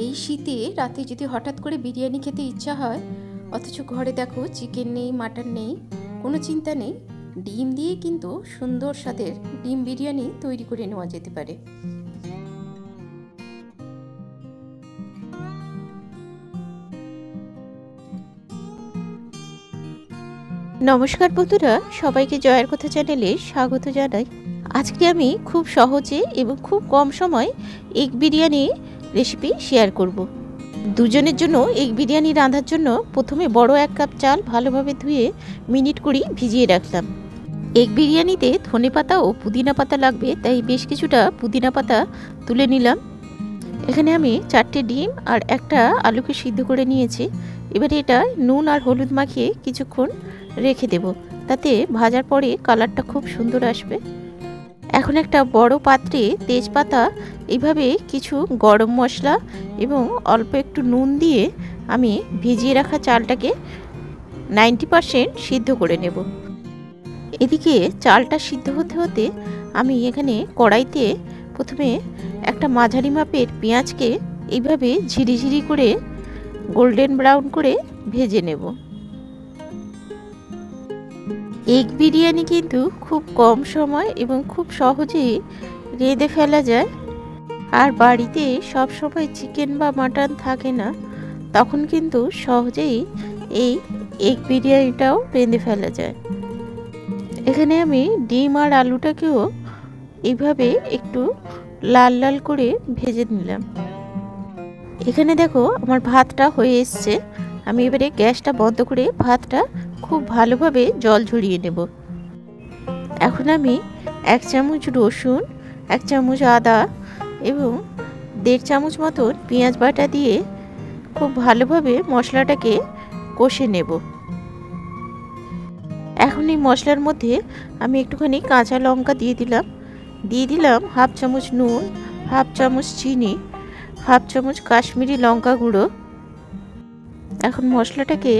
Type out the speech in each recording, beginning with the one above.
এই শীতে রাতে যদি হঠাৎ করে বিরিয়ানি খেতে ইচ্ছা হয়, অথচ ঘরে দেখো চিকেন নেই, মাটন নেই, কোনো চিন্তা নেই, ডিম দিয়ে কিন্তু সুন্দর স্বাদের ডিম বিরিয়ানি তৈরি করে নেওয়া যেতে পারে। নমস্কার বন্ধুরা, সবাইকে জয়ের কথা চ্যানেলে স্বাগত জানাই। আজকে আমি খুব সহজে এবং খুব কম সময় এগ বিরিয়ানি রেসিপি শেয়ার করব। দুজনের জন্য এগ বিরিয়ানি রান্নার জন্য প্রথমে বড় 1 কাপ চাল ভালোভাবে ধুয়ে মিনিট 20 ভিজিয়ে রাখলাম। এগ বিরিয়ানিতে ধনেপাতা ও পুদিনা পাতা লাগবে, তাই বেশ কিছুটা পুদিনা পাতা তুলে নিলাম। এখানে আমি 4টে ডিম আর একটা আলুকে সিদ্ধ করে নিয়েছি। এবারে এটা নুন আর হলুদ মাখিয়ে কিছুক্ষণ রেখে দেব, তাতে ভাজার পরে কালারটা খুব সুন্দর আসবে। এখন একটা বড় পাত্রে তেজপাতা, এইভাবে কিছু গরম মশলা এবং অল্প একটু নুন দিয়ে আমি ভিজিয়ে রাখা চালটাকে 90% সিদ্ধ করে নেব। এদিকে চালটা সিদ্ধ হতে হতে আমি এখানে কড়াইতে প্রথমে একটা মাঝারি মাপের পেঁয়াজকে এইভাবে ঝিরিঝিরি করে গোল্ডেন ব্রাউন করে ভেজে নেব। এগ বিরিয়ানি কিন্তু খুব কম সময় এবং খুব সহজেই রেঁধে ফেলা যায়। আর বাড়িতে সব সময় চিকেন বা মাটন থাকে না, তখন কিন্তু সহজেই এই এগ বিরিয়ানিটাও রেঁধে ফেলা যায়। এখানে আমি ডিম আর আলুটাকেও এইভাবে একটু লাল লাল করে ভেজে নিলাম। এখানে দেখো আমার ভাতটা হয়ে এসছে। আমি এবারে গ্যাসটা বন্ধ করে ভাতটা খুব ভালোভাবে জল ঝরিয়ে নেব। এখন আমি 1 চামচ রসুন, 1 চামচ আদা এবং 1.5 চামচ মতন পেঁয়াজ বাটা দিয়ে খুব ভালোভাবে মশলাটাকে কষে নেব। এখন এই মশলার মধ্যে আমি একটুখানি কাঁচা লঙ্কা দিয়ে দিলাম 1/2 চামচ নুন, 1/2 চামচ চিনি, 1/2 চামচ কাশ্মীরি লঙ্কা গুঁড়ো। এখন মশলাটাকে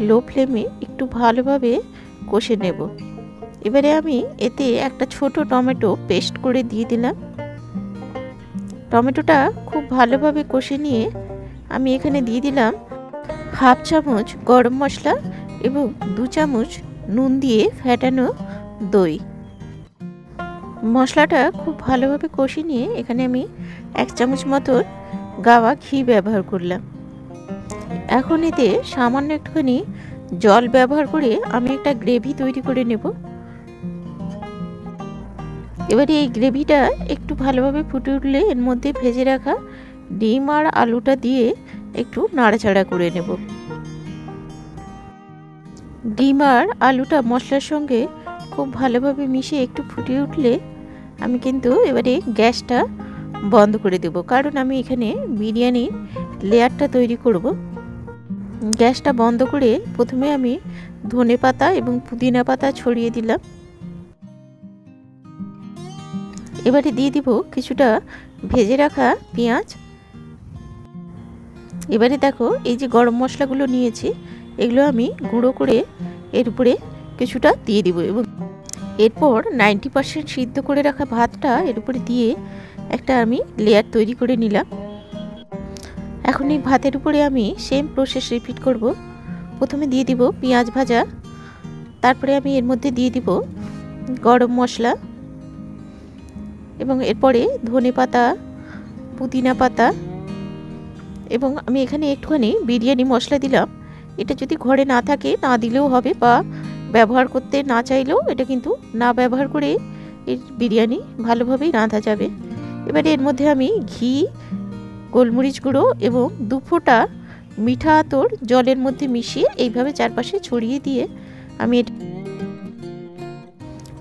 লো ফ্লেমে একটু ভালোভাবে কষে নেব। এবারে আমি এতে একটা ছোট টমেটো পেস্ট করে দিয়ে দিলাম। টমেটোটা খুব ভালোভাবে কষে নিয়ে আমি এখানে দিয়ে দিলাম 1/2 চামচ গরম মশলা এবং 2 চামচ নুন দিয়ে ফেটানো দই। মশলাটা খুব ভালোভাবে কষে নিয়ে এখানে আমি 1 চামচ মতো গাওয়া ঘি ব্যবহার করলাম। এখন এতে সামান্য একটুখানি জল ব্যবহার করে আমি একটা গ্রেভি তৈরি করে নেব। এবারে এই গ্রেভিটা একটু ভালোভাবে ফুটে উঠলে এর মধ্যে ভেজে রাখা ডিম আর আলুটা দিয়ে একটু নাড়াচাড়া করে নেব। ডিম আর আলুটা মশলার সঙ্গে খুব ভালোভাবে মিশিয়ে একটু ফুটে উঠলে আমি কিন্তু এবারে গ্যাসটা বন্ধ করে দেব, কারণ আমি এখানে বিরিয়ানির লেয়ারটা তৈরি করব। গ্যাসটা বন্ধ করে প্রথমে আমি ধনেপাতা এবং পুদিনা পাতা ছড়িয়ে দিলাম। এবারে দিয়ে দিব কিছুটা ভেজে রাখা পেঁয়াজ। এবারে দেখো এই যে গরম মশলাগুলো নিয়েছি, এগুলো আমি গুঁড়ো করে এর উপরে কিছুটা দিয়ে দিব এবং এরপর 90% সিদ্ধ করে রাখা ভাতটা এর উপরে দিয়ে একটা আমি লেয়ার তৈরি করে নিলাম। এখন এই ভাতের উপরে আমি সেম প্রসেস রিপিট করব। প্রথমে দিয়ে দিব পেঁয়াজ ভাজা, তারপরে আমি এর মধ্যে দিয়ে দিব গরম মশলা এবং এরপরে ধনেপাতা, পুদিনা পাতা এবং আমি এখানে একটুখানি বিরিয়ানি মশলা দিলাম। এটা যদি ঘরে না থাকে না দিলেও হবে, বা ব্যবহার করতে না চাইলেও এটা কিন্তু না ব্যবহার করে এর বিরিয়ানি ভালোভাবেই রাঁধা যাবে। এবারে এর মধ্যে আমি ঘি, গোলমরিচ গুঁড়ো এবং 2 ফোঁটা মিঠা আতর জলের মধ্যে মিশিয়ে এইভাবে চারপাশে ছড়িয়ে দিয়ে আমি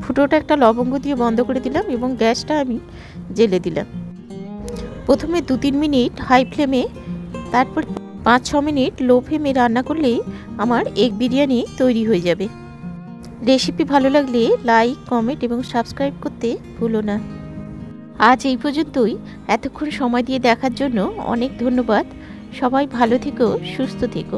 ফুটোটা একটা লবঙ্গ দিয়ে বন্ধ করে দিলাম এবং গ্যাসটা আমি জ্বেলে দিলাম। প্রথমে 2-3 মিনিট হাই ফ্লেমে, তারপর 5-6 মিনিট লো ফ্লেমে রান্না করলেই আমার এগ বিরিয়ানি তৈরি হয়ে যাবে। রেসিপি ভালো লাগলে লাইক, কমেন্ট এবং সাবস্ক্রাইব করতে ভুলো না। আজ এই পর্যন্তই। এতক্ষণ সময় দিয়ে দেখার জন্য অনেক ধন্যবাদ। সবাই ভালো থেকো, সুস্থ থেকো।